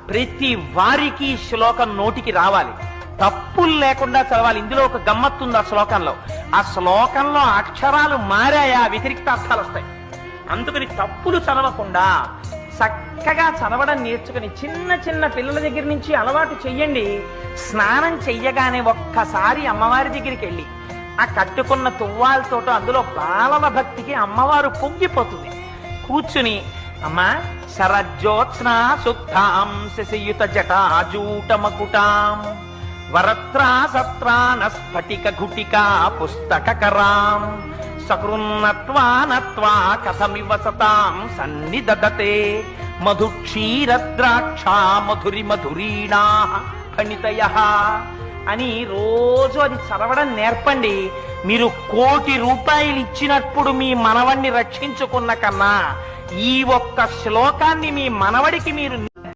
ప్రతి వారికి ఈ శ్లోకం నోటికి రావాలి, తప్పులు లేకుండా చదవాలి. ఇందులో ఒక గమ్మత్తు ఉంది ఆ శ్లోకంలో అక్షరాలు మారాయా వ్యతిరిక్త అర్థాలు వస్తాయి. అందుకని తప్పులు చదవకుండా చక్కగా చదవడం నేర్చుకుని చిన్న చిన్న పిల్లల దగ్గర నుంచి అలవాటు చెయ్యండి. స్నానం చెయ్యగానే ఒక్కసారి అమ్మవారి దగ్గరికి వెళ్ళి ఆ కట్టుకున్న తువ్వాలతోటో అందులో బాలల భక్తికి అమ్మవారు పొంగిపోతుంది. కూర్చుని అమ్మా శరజ్యోత్స్న శుద్ధాం శశియుత జటాజూట మకుటాం వరత్రా సత్రాన స్ఫటిక ఘుటికా పుస్తకరాం సకృన్నత్వా నత్వా కథమివ సతాం సన్నిదదతే మధుక్షీరద్రాక్షా మధురి మధురీణా ఫణితయః అని రోజు అది చదవడం నేర్పండి. మీరు 1,00,00,000 రూపాయలు ఇచ్చినప్పుడు మీ మనవణ్ణి రక్షించుకున్న కన్నా ఈ ఒక్క శ్లోకాన్ని మీ మనవడికి మీరు